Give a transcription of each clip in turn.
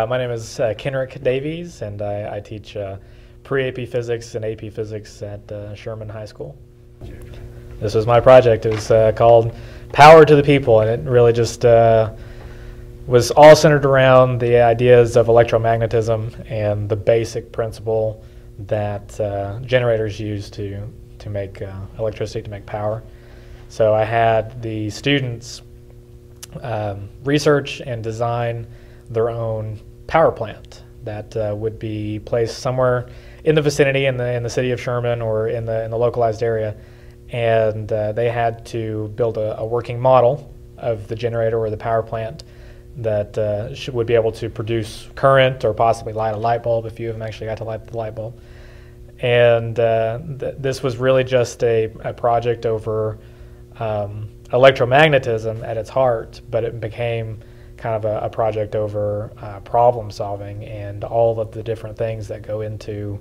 My name is Kenrick Davies, and I teach pre-AP Physics and AP Physics at Sherman High School. This was my project. It was called Power to the People, and it really just was all centered around the ideas of electromagnetism and the basic principle that generators use to make electricity, to make power. So I had the students research and design their own power plant that would be placed somewhere in the vicinity, in the city of Sherman or in the localized area, and they had to build a working model of the generator or the power plant that would be able to produce current or possibly light a light bulb. A few of them actually got to light the light bulb. And this was really just a project over electromagnetism at its heart, but it became kind of a project over problem solving and all of the different things that go into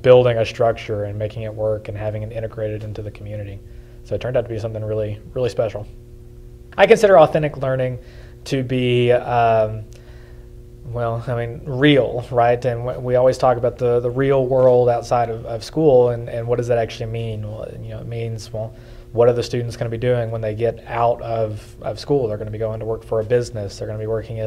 building a structure and making it work and having it integrated into the community. So it turned out to be something really, really special. I consider authentic learning to be real, right? And we always talk about the real world outside of school, and what does that actually mean? Well, it means, well, what are the students going to be doing when they get out of school? They're going to be going to work for a business. They're going to be working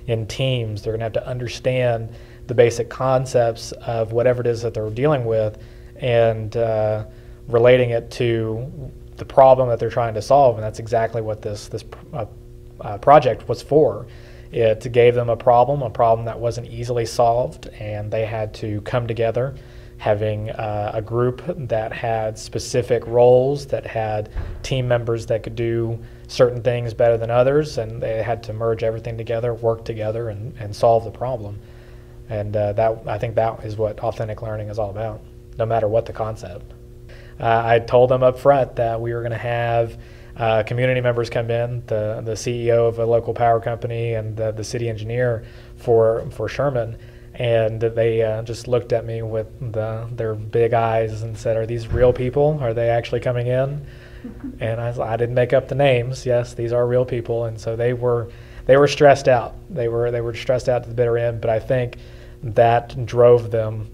in teams. They're going to have to understand the basic concepts of whatever it is that they're dealing with and relating it to the problem that they're trying to solve. And that's exactly what this project was for. It gave them a problem that wasn't easily solved, and they had to come together, having a group that had specific roles, that had team members that could do certain things better than others, and they had to merge everything together, work together, and solve the problem. And I think that is what authentic learning is all about, no matter what the concept. I told them up front that we were going to have community members come in, the CEO of a local power company and the city engineer for Sherman, and they just looked at me with their big eyes and said, "Are these real people? Are they actually coming in?" And I didn't make up the names. Yes, these are real people, and so they were stressed out. They were stressed out to the bitter end, but I think that drove them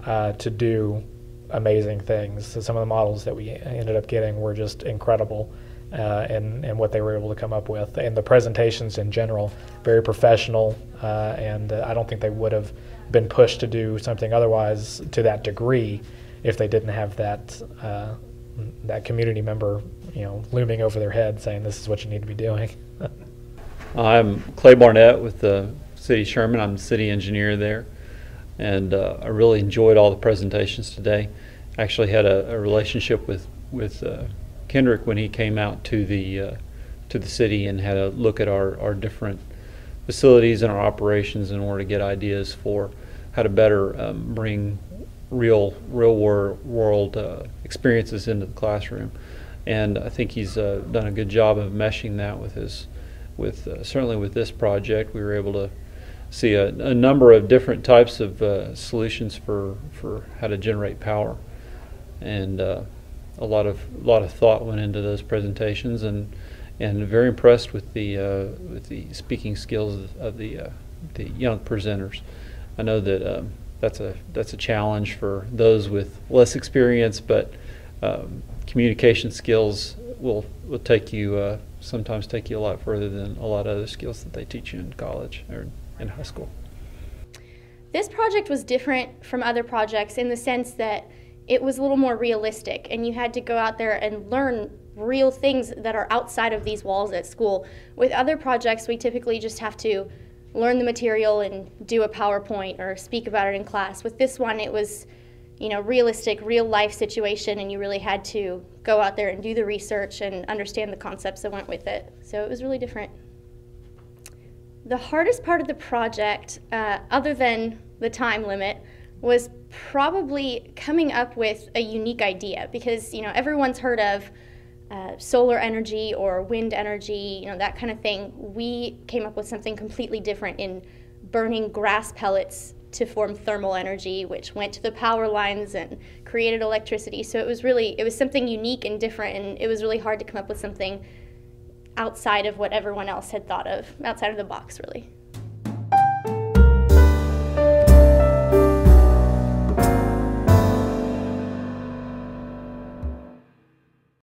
to do amazing things. So some of the models that we ended up getting were just incredible. And what they were able to come up with, and the presentations in general, very professional, and I don't think they would have been pushed to do something otherwise to that degree if they didn't have that community member, looming over their head saying, "This is what you need to be doing." I'm Clay Barnett with the City of Sherman. I'm the city engineer there, and I really enjoyed all the presentations today. Actually had a relationship with Kendrick when he came out to the city and had a look at our different facilities and our operations in order to get ideas for how to better bring real world experiences into the classroom. And I think he's done a good job of meshing that with certainly with this project. We were able to see a number of different types of solutions for how to generate power, and a lot of thought went into those presentations, and very impressed with the speaking skills of the young presenters. I know that that's a challenge for those with less experience, but communication skills will take you sometimes take you a lot further than a lot of other skills that they teach you in college or in high school. This project was different from other projects in the sense that it was a little more realistic, and you had to go out there and learn real things that are outside of these walls at school. With other projects, we typically just have to learn the material and do a PowerPoint or speak about it in class. With this one, it was, realistic, real life situation, and you really had to go out there and do the research and understand the concepts that went with it. So it was really different. The hardest part of the project, other than the time limit, was probably coming up with a unique idea, because everyone's heard of solar energy or wind energy, that kind of thing. We came up with something completely different in burning grass pellets to form thermal energy, which went to the power lines and created electricity. So it was something unique and different, and it was really hard to come up with something outside of what everyone else had thought of, outside of the box, really.